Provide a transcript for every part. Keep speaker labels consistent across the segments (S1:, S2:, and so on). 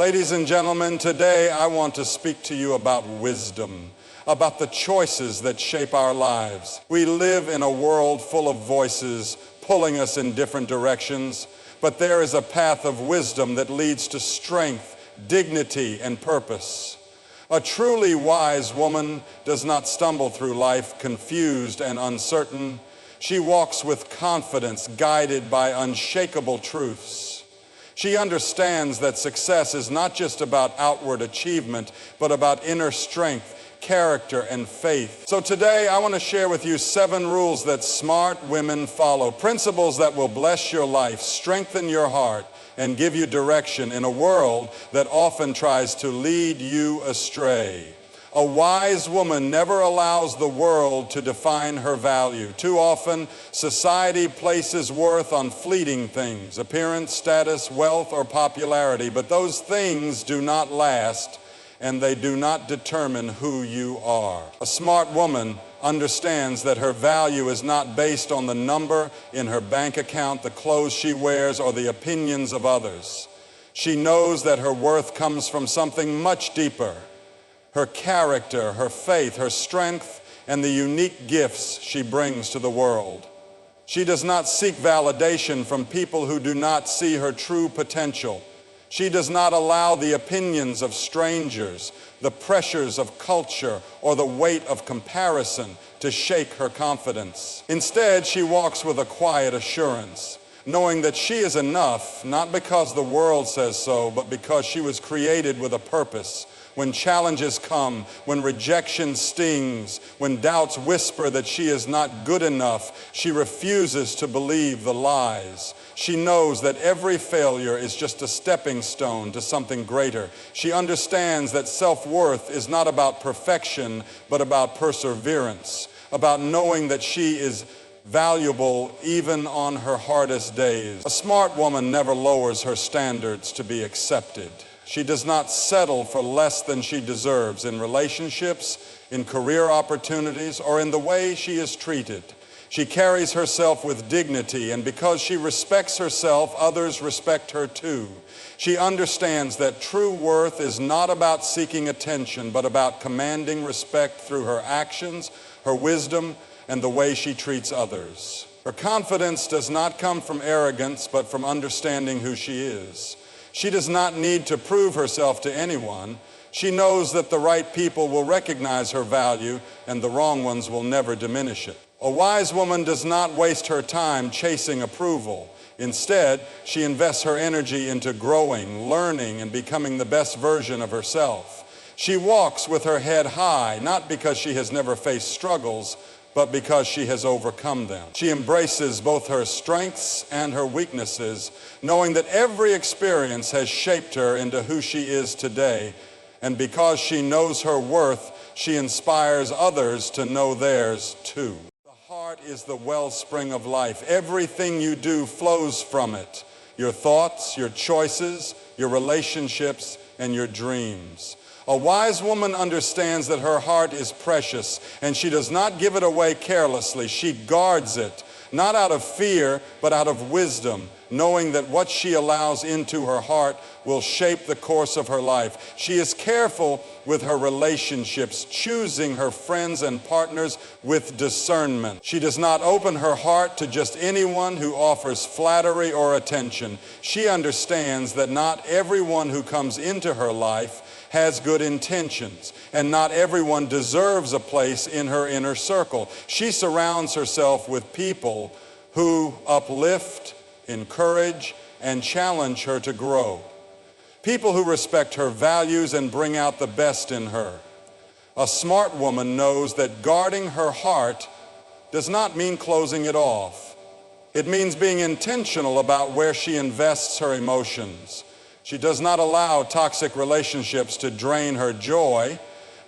S1: Ladies and gentlemen, today I want to speak to you about wisdom, about the choices that shape our lives. We live in a world full of voices pulling us in different directions, but there is a path of wisdom that leads to strength, dignity, and purpose. A truly wise woman does not stumble through life confused and uncertain. She walks with confidence, guided by unshakable truths. She understands that success is not just about outward achievement, but about inner strength, character, and faith. So today I want to share with you 7 rules that smart women follow, principles that will bless your life, strengthen your heart, and give you direction in a world that often tries to lead you astray. A wise woman never allows the world to define her value. Too often, society places worth on fleeting things, appearance, status, wealth, or popularity, but those things do not last, and they do not determine who you are. A smart woman understands that her value is not based on the number in her bank account, the clothes she wears, or the opinions of others. She knows that her worth comes from something much deeper: her character, her faith, her strength, and the unique gifts she brings to the world. She does not seek validation from people who do not see her true potential. She does not allow the opinions of strangers, the pressures of culture, or the weight of comparison to shake her confidence. Instead, she walks with a quiet assurance, knowing that she is enough, not because the world says so, but because she was created with a purpose. When challenges come, when rejection stings, when doubts whisper that she is not good enough, she refuses to believe the lies. She knows that every failure is just a stepping stone to something greater. She understands that self-worth is not about perfection, but about perseverance, about knowing that she is valuable even on her hardest days. A smart woman never lowers her standards to be accepted. She does not settle for less than she deserves in relationships, in career opportunities, or in the way she is treated. She carries herself with dignity, and because she respects herself, others respect her too. She understands that true worth is not about seeking attention, but about commanding respect through her actions, her wisdom, and the way she treats others. Her confidence does not come from arrogance, but from understanding who she is. She does not need to prove herself to anyone. She knows that the right people will recognize her value and the wrong ones will never diminish it. A wise woman does not waste her time chasing approval. Instead, she invests her energy into growing, learning, and becoming the best version of herself. She walks with her head high, not because she has never faced struggles, but because she has overcome them. She embraces both her strengths and her weaknesses, knowing that every experience has shaped her into who she is today. And because she knows her worth, she inspires others to know theirs too. The heart is the wellspring of life. Everything you do flows from it. Your thoughts, your choices, your relationships, and your dreams. A wise woman understands that her heart is precious, and she does not give it away carelessly. She guards it, not out of fear, but out of wisdom, knowing that what she allows into her heart will shape the course of her life. She is careful with her relationships, choosing her friends and partners with discernment. She does not open her heart to just anyone who offers flattery or attention. She understands that not everyone who comes into her life has good intentions, and not everyone deserves a place in her inner circle. She surrounds herself with people who uplift, encourage, and challenge her to grow. People who respect her values and bring out the best in her. A smart woman knows that guarding her heart does not mean closing it off. It means being intentional about where she invests her emotions. She does not allow toxic relationships to drain her joy,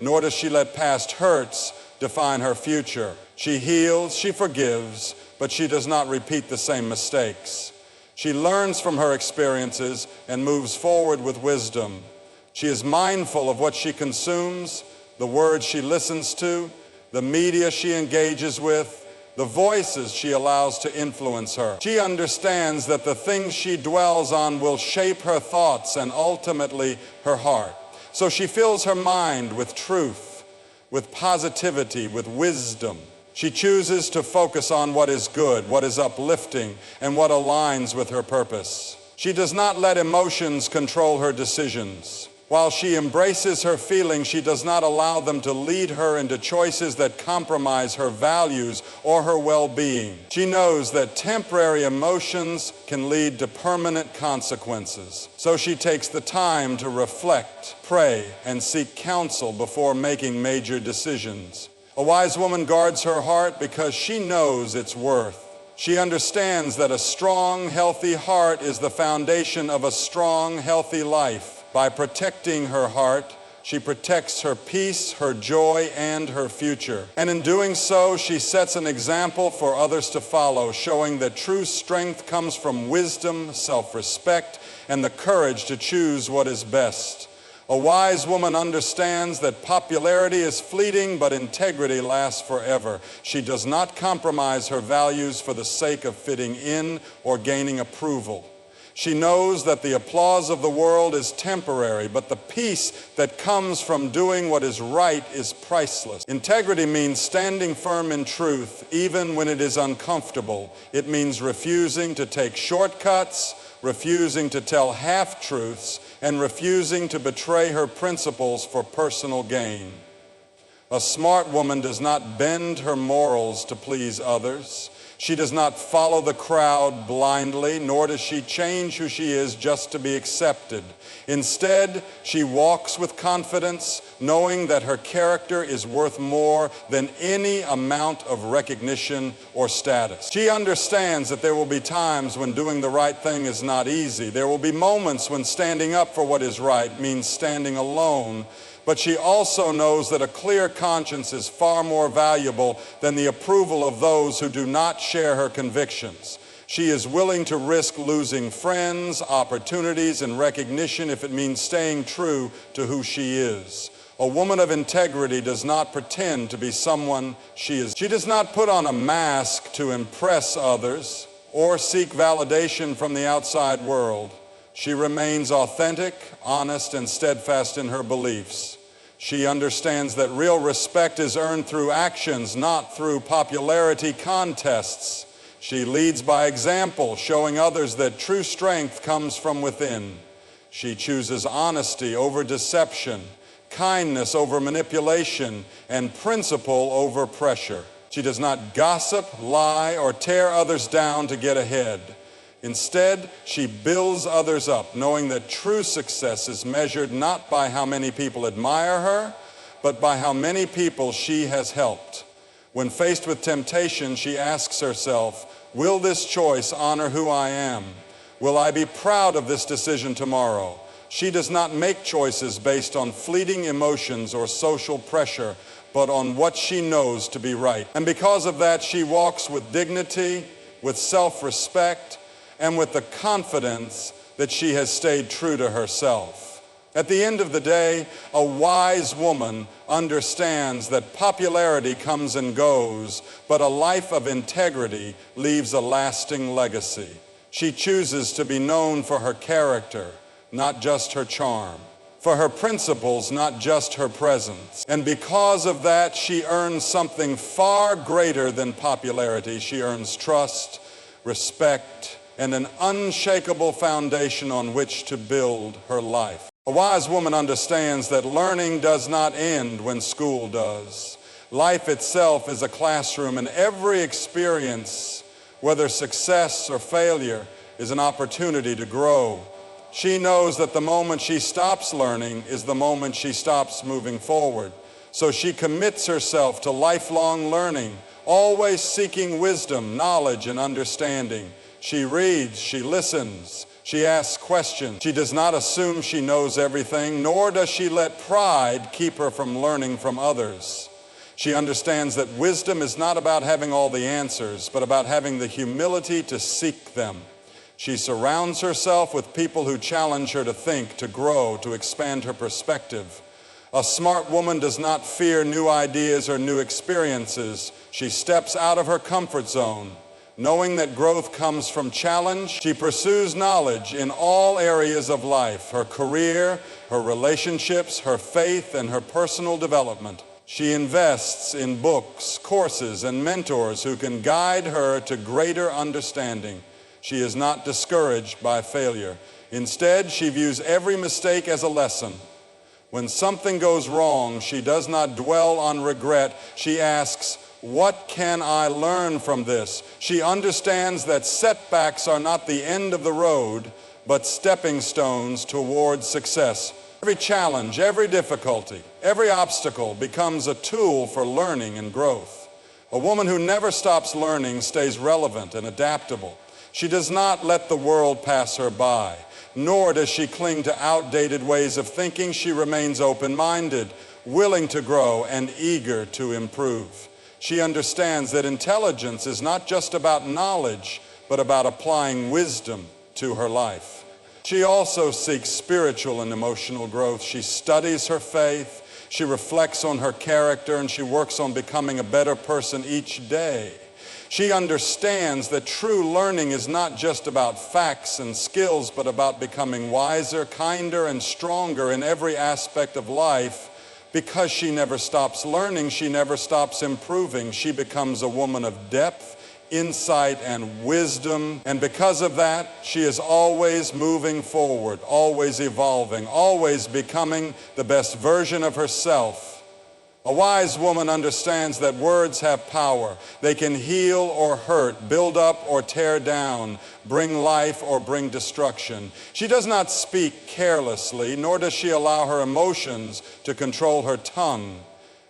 S1: nor does she let past hurts define her future. She heals, she forgives, but she does not repeat the same mistakes. She learns from her experiences and moves forward with wisdom. She is mindful of what she consumes, the words she listens to, the media she engages with, the voices she allows to influence her. She understands that the things she dwells on will shape her thoughts and ultimately her heart. So she fills her mind with truth, with positivity, with wisdom. She chooses to focus on what is good, what is uplifting, and what aligns with her purpose. She does not let emotions control her decisions. While she embraces her feelings, she does not allow them to lead her into choices that compromise her values or her well-being. She knows that temporary emotions can lead to permanent consequences. So she takes the time to reflect, pray, and seek counsel before making major decisions. A wise woman guards her heart because she knows its worth. She understands that a strong, healthy heart is the foundation of a strong, healthy life. By protecting her heart, she protects her peace, her joy, and her future. And in doing so, she sets an example for others to follow, showing that true strength comes from wisdom, self-respect, and the courage to choose what is best. A wise woman understands that popularity is fleeting, but integrity lasts forever. She does not compromise her values for the sake of fitting in or gaining approval. She knows that the applause of the world is temporary, but the peace that comes from doing what is right is priceless. Integrity means standing firm in truth, even when it is uncomfortable. It means refusing to take shortcuts, refusing to tell half-truths, and refusing to betray her principles for personal gain. A smart woman does not bend her morals to please others. She does not follow the crowd blindly, nor does she change who she is just to be accepted. Instead, she walks with confidence, knowing that her character is worth more than any amount of recognition or status. She understands that there will be times when doing the right thing is not easy. There will be moments when standing up for what is right means standing alone. But she also knows that a clear conscience is far more valuable than the approval of those who do not share her convictions. She is willing to risk losing friends, opportunities, and recognition if it means staying true to who she is. A woman of integrity does not pretend to be someone she is. She does not put on a mask to impress others or seek validation from the outside world. She remains authentic, honest, and steadfast in her beliefs. She understands that real respect is earned through actions, not through popularity contests. She leads by example, showing others that true strength comes from within. She chooses honesty over deception, kindness over manipulation, and principle over pressure. She does not gossip, lie, or tear others down to get ahead. Instead, she builds others up, knowing that true success is measured not by how many people admire her, but by how many people she has helped. When faced with temptation, she asks herself, will this choice honor who I am? Will I be proud of this decision tomorrow? She does not make choices based on fleeting emotions or social pressure, but on what she knows to be right. And because of that, she walks with dignity, with self-respect, and with the confidence that she has stayed true to herself. At the end of the day, a wise woman understands that popularity comes and goes, but a life of integrity leaves a lasting legacy. She chooses to be known for her character, not just her charm, for her principles, not just her presence. And because of that, she earns something far greater than popularity. She earns trust, respect, and an unshakable foundation on which to build her life. A wise woman understands that learning does not end when school does. Life itself is a classroom, and every experience, whether success or failure, is an opportunity to grow. She knows that the moment she stops learning is the moment she stops moving forward. So she commits herself to lifelong learning, always seeking wisdom, knowledge, and understanding. She reads, she listens, she asks questions. She does not assume she knows everything, nor does she let pride keep her from learning from others. She understands that wisdom is not about having all the answers, but about having the humility to seek them. She surrounds herself with people who challenge her to think, to grow, to expand her perspective. A smart woman does not fear new ideas or new experiences. She steps out of her comfort zone. Knowing that growth comes from challenge, she pursues knowledge in all areas of life, her career, her relationships, her faith, and her personal development. She invests in books, courses, and mentors who can guide her to greater understanding. She is not discouraged by failure. Instead, she views every mistake as a lesson. When something goes wrong, she does not dwell on regret. She asks, "What can I learn from this?" She understands that setbacks are not the end of the road, but stepping stones toward success. Every challenge, every difficulty, every obstacle becomes a tool for learning and growth. A woman who never stops learning stays relevant and adaptable. She does not let the world pass her by, nor does she cling to outdated ways of thinking. She remains open-minded, willing to grow, and eager to improve. She understands that intelligence is not just about knowledge, but about applying wisdom to her life. She also seeks spiritual and emotional growth. She studies her faith, she reflects on her character, and she works on becoming a better person each day. She understands that true learning is not just about facts and skills, but about becoming wiser, kinder, and stronger in every aspect of life. Because she never stops learning, she never stops improving. She becomes a woman of depth, insight, and wisdom. And because of that, she is always moving forward, always evolving, always becoming the best version of herself. A wise woman understands that words have power. They can heal or hurt, build up or tear down, bring life or bring destruction. She does not speak carelessly, nor does she allow her emotions to control her tongue.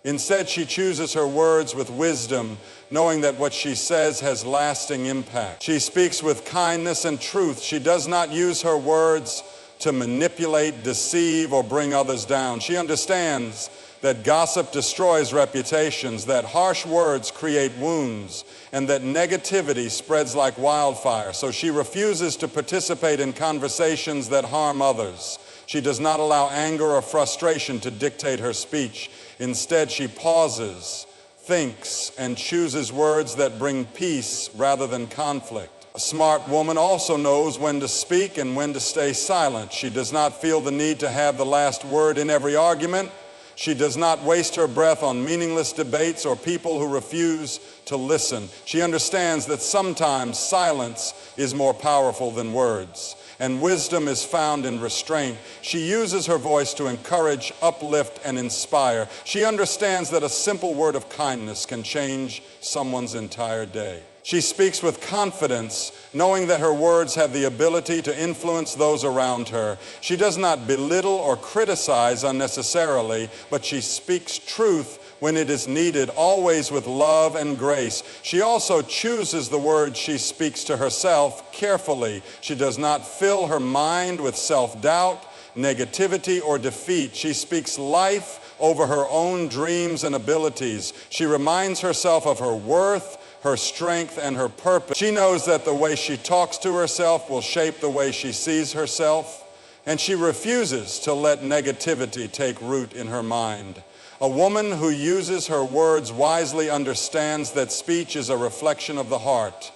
S1: Instead, she chooses her words with wisdom, knowing that what she says has lasting impact. She speaks with kindness and truth. She does not use her words to manipulate, deceive, or bring others down. She understands that gossip destroys reputations, that harsh words create wounds, and that negativity spreads like wildfire. So she refuses to participate in conversations that harm others. She does not allow anger or frustration to dictate her speech. Instead, she pauses, thinks, and chooses words that bring peace rather than conflict. A smart woman also knows when to speak and when to stay silent. She does not feel the need to have the last word in every argument. She does not waste her breath on meaningless debates or people who refuse to listen. She understands that sometimes silence is more powerful than words, and wisdom is found in restraint. She uses her voice to encourage, uplift, and inspire. She understands that a simple word of kindness can change someone's entire day. She speaks with confidence, knowing that her words have the ability to influence those around her. She does not belittle or criticize unnecessarily, but she speaks truth when it is needed, always with love and grace. She also chooses the words she speaks to herself carefully. She does not fill her mind with self-doubt, negativity, or defeat. She speaks life over her own dreams and abilities. She reminds herself of her worth, her strength, and her purpose. She knows that the way she talks to herself will shape the way she sees herself, and she refuses to let negativity take root in her mind. A woman who uses her words wisely understands that speech is a reflection of the heart.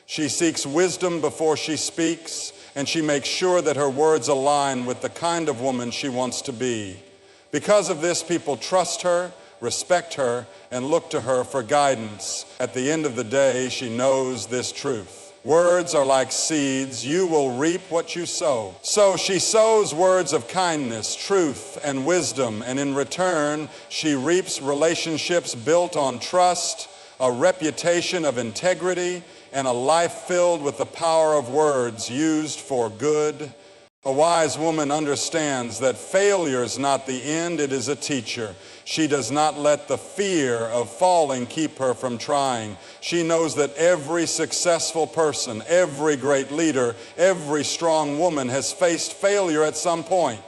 S1: She seeks wisdom before she speaks, and she makes sure that her words align with the kind of woman she wants to be. Because of this, people trust her, respect her, and look to her for guidance. At the end of the day, she knows this truth. Words are like seeds. You will reap what you sow. So she sows words of kindness, truth, and wisdom, and in return, she reaps relationships built on trust, a reputation of integrity, and a life filled with the power of words used for good. A wise woman understands that failure is not the end, it is a teacher. She does not let the fear of falling keep her from trying. She knows that every successful person, every great leader, every strong woman has faced failure at some point.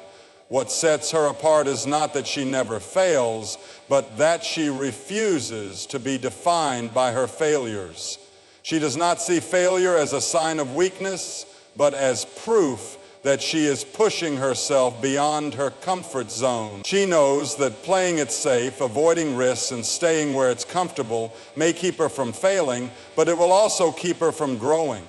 S1: What sets her apart is not that she never fails, but that she refuses to be defined by her failures. She does not see failure as a sign of weakness, but as proof that she is pushing herself beyond her comfort zone. She knows that playing it safe, avoiding risks, and staying where it's comfortable may keep her from failing, but it will also keep her from growing.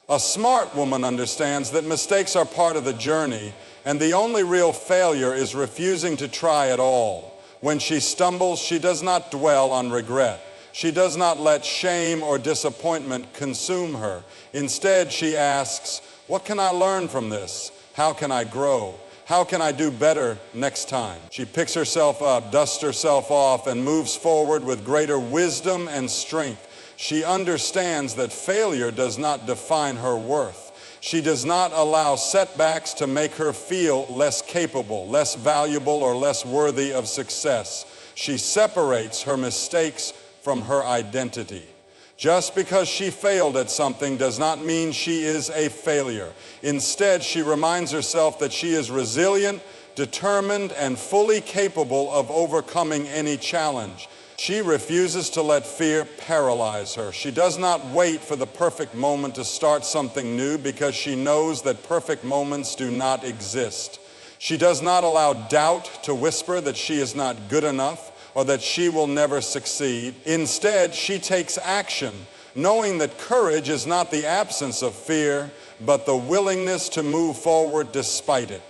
S1: A smart woman understands that mistakes are part of the journey, and the only real failure is refusing to try at all. When she stumbles, she does not dwell on regret. She does not let shame or disappointment consume her. Instead, she asks, what can I learn from this? How can I grow? How can I do better next time? She picks herself up, dusts herself off, and moves forward with greater wisdom and strength. She understands that failure does not define her worth. She does not allow setbacks to make her feel less capable, less valuable, or less worthy of success. She separates her mistakes from her identity. Just because she failed at something does not mean she is a failure. Instead, she reminds herself that she is resilient, determined, and fully capable of overcoming any challenge. She refuses to let fear paralyze her. She does not wait for the perfect moment to start something new because she knows that perfect moments do not exist. She does not allow doubt to whisper that she is not good enough or that she will never succeed. Instead, she takes action, knowing that courage is not the absence of fear, but the willingness to move forward despite it.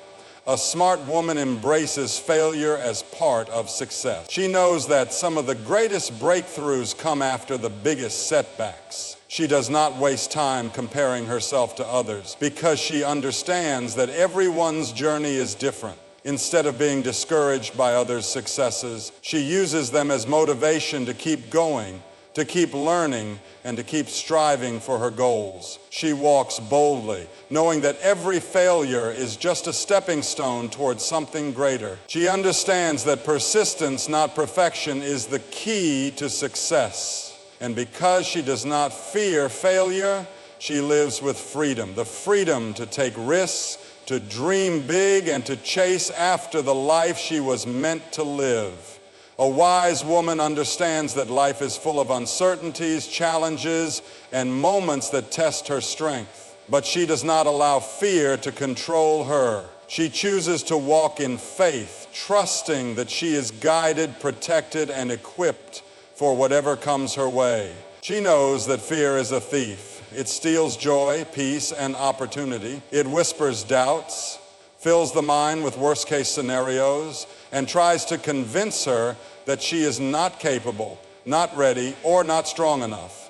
S1: A smart woman embraces failure as part of success. She knows that some of the greatest breakthroughs come after the biggest setbacks. She does not waste time comparing herself to others because she understands that everyone's journey is different. Instead of being discouraged by others' successes, she uses them as motivation to keep going, to keep learning, and to keep striving for her goals. She walks boldly, knowing that every failure is just a stepping stone towards something greater. She understands that persistence, not perfection, is the key to success. And because she does not fear failure, she lives with freedom, the freedom to take risks, to dream big, and to chase after the life she was meant to live. A wise woman understands that life is full of uncertainties, challenges, and moments that test her strength. But she does not allow fear to control her. She chooses to walk in faith, trusting that she is guided, protected, and equipped for whatever comes her way. She knows that fear is a thief. It steals joy, peace, and opportunity. It whispers doubts, fills the mind with worst-case scenarios, and tries to convince her that she is not capable, not ready, or not strong enough.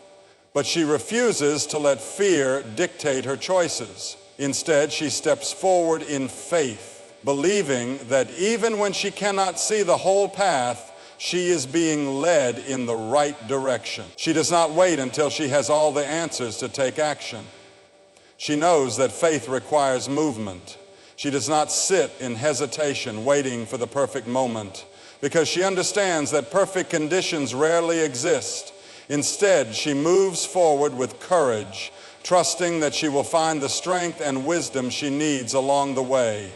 S1: But she refuses to let fear dictate her choices. Instead, she steps forward in faith, believing that even when she cannot see the whole path, she is being led in the right direction. She does not wait until she has all the answers to take action. She knows that faith requires movement. She does not sit in hesitation waiting for the perfect moment because she understands that perfect conditions rarely exist. Instead, she moves forward with courage, trusting that she will find the strength and wisdom she needs along the way.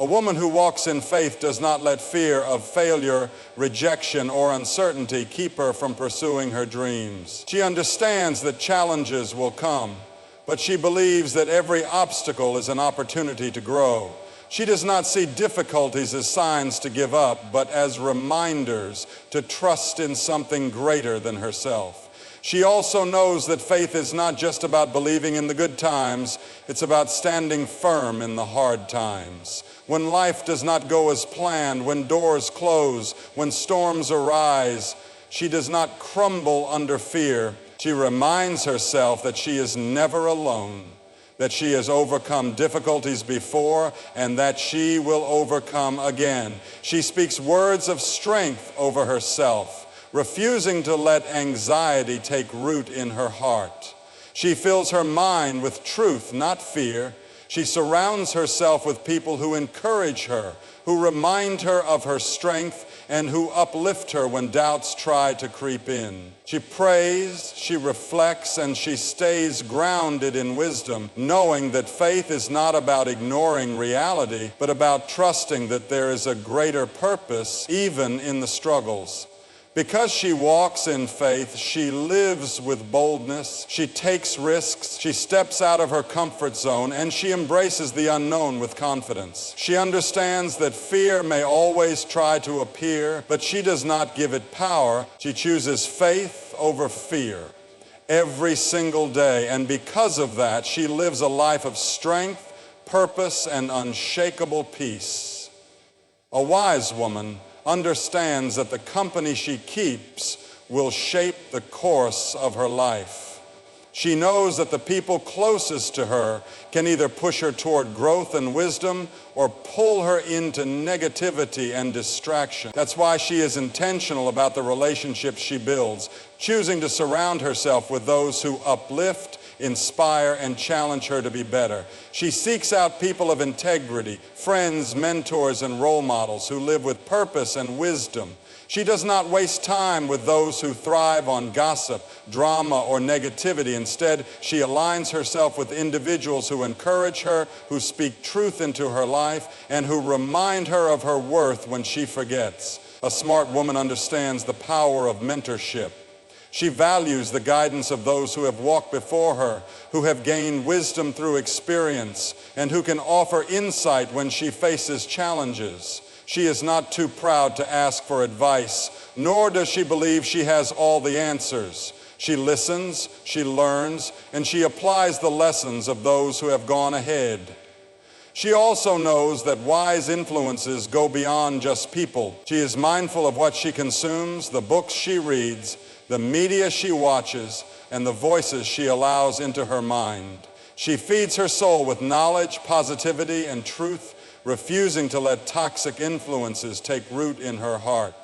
S1: A woman who walks in faith does not let fear of failure, rejection, or uncertainty keep her from pursuing her dreams. She understands that challenges will come, but she believes that every obstacle is an opportunity to grow. She does not see difficulties as signs to give up, but as reminders to trust in something greater than herself. She also knows that faith is not just about believing in the good times, it's about standing firm in the hard times. When life does not go as planned, when doors close, when storms arise, she does not crumble under fear. She reminds herself that she is never alone, that she has overcome difficulties before, and that she will overcome again. She speaks words of strength over herself, refusing to let anxiety take root in her heart. She fills her mind with truth, not fear. She surrounds herself with people who encourage her, who remind her of her strength, and who uplift her when doubts try to creep in. She prays, she reflects, and she stays grounded in wisdom, knowing that faith is not about ignoring reality, but about trusting that there is a greater purpose even in the struggles. Because she walks in faith, she lives with boldness, she takes risks, she steps out of her comfort zone, and she embraces the unknown with confidence. She understands that fear may always try to appear, but she does not give it power. She chooses faith over fear every single day, and because of that, she lives a life of strength, purpose, and unshakable peace. A wise woman understands that the company she keeps will shape the course of her life. She knows that the people closest to her can either push her toward growth and wisdom or pull her into negativity and distraction. That's why she is intentional about the relationships she builds, choosing to surround herself with those who uplift, inspire, and challenge her to be better. She seeks out people of integrity, friends, mentors, and role models who live with purpose and wisdom. She does not waste time with those who thrive on gossip, drama, or negativity. Instead, she aligns herself with individuals who encourage her, who speak truth into her life, and who remind her of her worth when she forgets. A smart woman understands the power of mentorship. She values the guidance of those who have walked before her, who have gained wisdom through experience, and who can offer insight when she faces challenges. She is not too proud to ask for advice, nor does she believe she has all the answers. She listens, she learns, and she applies the lessons of those who have gone ahead. She also knows that wise influences go beyond just people. She is mindful of what she consumes, the books she reads, the media she watches, and the voices she allows into her mind. She feeds her soul with knowledge, positivity, and truth, refusing to let toxic influences take root in her heart.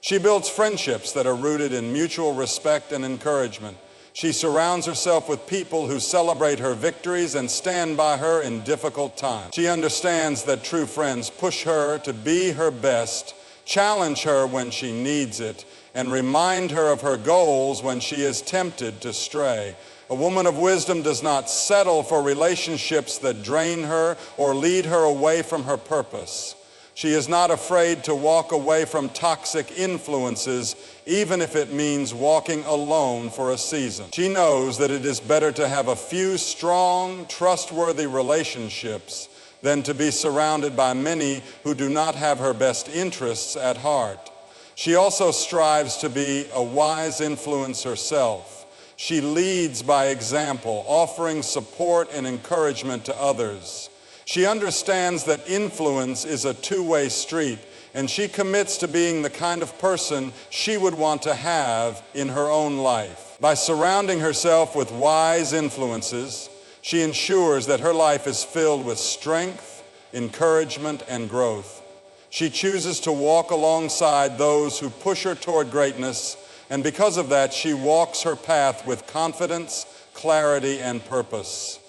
S1: She builds friendships that are rooted in mutual respect and encouragement. She surrounds herself with people who celebrate her victories and stand by her in difficult times. She understands that true friends push her to be her best, challenge her when she needs it, and remind her of her goals when she is tempted to stray. A woman of wisdom does not settle for relationships that drain her or lead her away from her purpose. She is not afraid to walk away from toxic influences, even if it means walking alone for a season. She knows that it is better to have a few strong, trustworthy relationships than to be surrounded by many who do not have her best interests at heart. She also strives to be a wise influence herself. She leads by example, offering support and encouragement to others. She understands that influence is a two-way street, and she commits to being the kind of person she would want to have in her own life. By surrounding herself with wise influences, she ensures that her life is filled with strength, encouragement, and growth. She chooses to walk alongside those who push her toward greatness, and because of that, she walks her path with confidence, clarity, and purpose.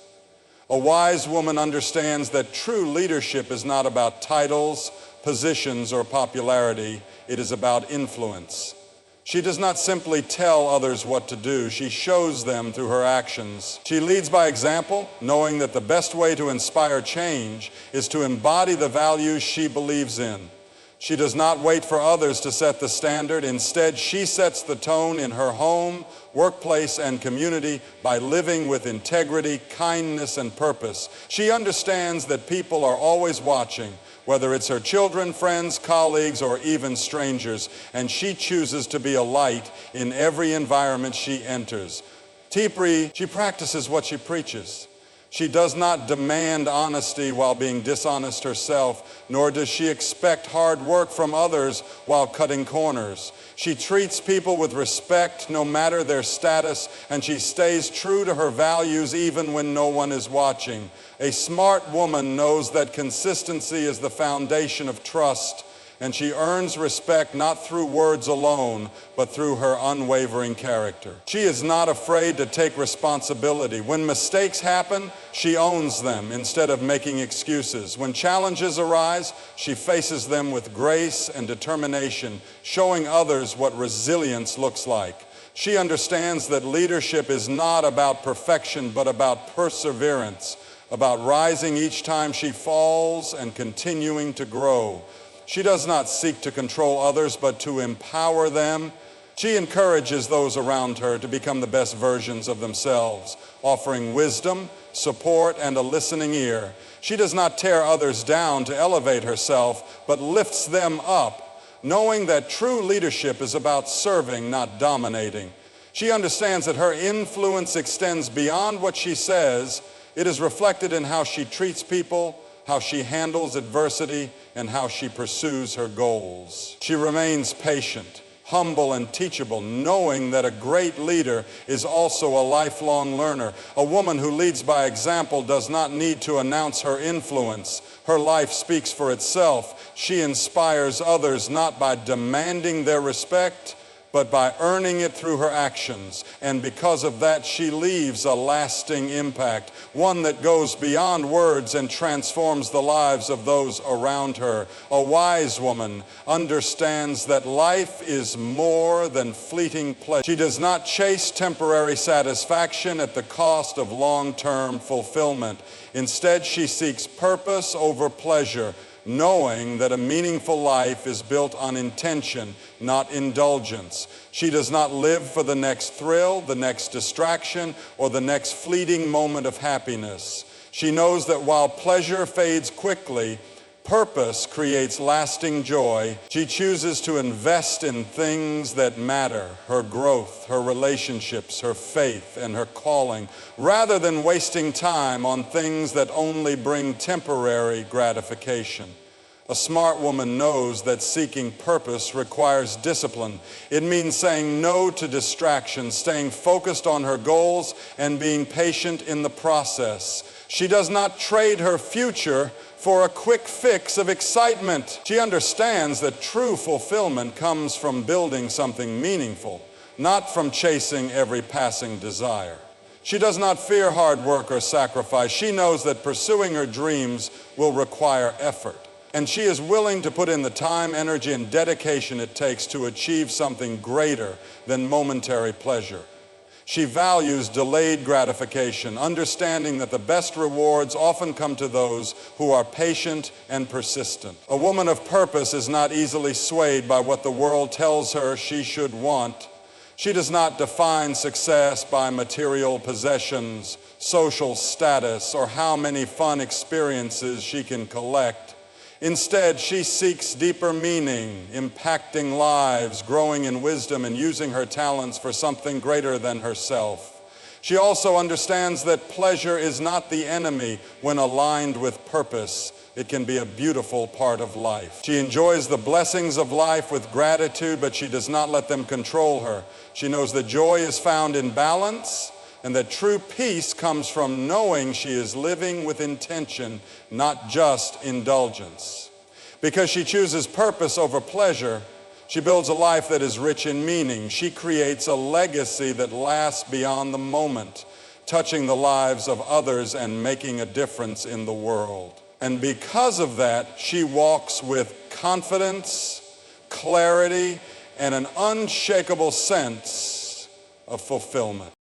S1: A wise woman understands that true leadership is not about titles, positions, or popularity. It is about influence. She does not simply tell others what to do. She shows them through her actions. She leads by example, knowing that the best way to inspire change is to embody the values she believes in. She does not wait for others to set the standard. Instead, she sets the tone in her home, workplace, and community by living with integrity, kindness, and purpose. She understands that people are always watching, whether it's her children, friends, colleagues, or even strangers, and she chooses to be a light in every environment she enters. She practices what she preaches. She does not demand honesty while being dishonest herself, nor does she expect hard work from others while cutting corners. She treats people with respect no matter their status, and she stays true to her values even when no one is watching. A smart woman knows that consistency is the foundation of trust, and she earns respect not through words alone, but through her unwavering character. She is not afraid to take responsibility. When mistakes happen, she owns them instead of making excuses. When challenges arise, she faces them with grace and determination, showing others what resilience looks like. She understands that leadership is not about perfection, but about perseverance, about rising each time she falls and continuing to grow. She does not seek to control others, but to empower them. She encourages those around her to become the best versions of themselves, offering wisdom, support, and a listening ear. She does not tear others down to elevate herself, but lifts them up, knowing that true leadership is about serving, not dominating. She understands that her influence extends beyond what she says. It is reflected in how she treats people, how she handles adversity, and how she pursues her goals. She remains patient, humble, and teachable, knowing that a great leader is also a lifelong learner. A woman who leads by example does not need to announce her influence. Her life speaks for itself. She inspires others not by demanding their respect, but by earning it through her actions. And because of that, she leaves a lasting impact, one that goes beyond words and transforms the lives of those around her. A wise woman understands that life is more than fleeting pleasure. She does not chase temporary satisfaction at the cost of long-term fulfillment. Instead, she seeks purpose over pleasure, knowing that a meaningful life is built on intention, not indulgence. She does not live for the next thrill, the next distraction, or the next fleeting moment of happiness. She knows that while pleasure fades quickly, purpose creates lasting joy. She chooses to invest in things that matter, her growth, her relationships, her faith, and her calling, rather than wasting time on things that only bring temporary gratification. A smart woman knows that seeking purpose requires discipline. It means saying no to distractions, staying focused on her goals, and being patient in the process. She does not trade her future for a quick fix of excitement. She understands that true fulfillment comes from building something meaningful, not from chasing every passing desire. She does not fear hard work or sacrifice. She knows that pursuing her dreams will require effort, and she is willing to put in the time, energy, and dedication it takes to achieve something greater than momentary pleasure. She values delayed gratification, understanding that the best rewards often come to those who are patient and persistent. A woman of purpose is not easily swayed by what the world tells her she should want. She does not define success by material possessions, social status, or how many fun experiences she can collect. Instead, she seeks deeper meaning, impacting lives, growing in wisdom, and using her talents for something greater than herself. She also understands that pleasure is not the enemy when aligned with purpose. It can be a beautiful part of life. She enjoys the blessings of life with gratitude, but she does not let them control her. She knows that joy is found in balance, and that true peace comes from knowing she is living with intention, not just indulgence. Because she chooses purpose over pleasure, she builds a life that is rich in meaning. She creates a legacy that lasts beyond the moment, touching the lives of others and making a difference in the world. And because of that, she walks with confidence, clarity, and an unshakable sense of fulfillment.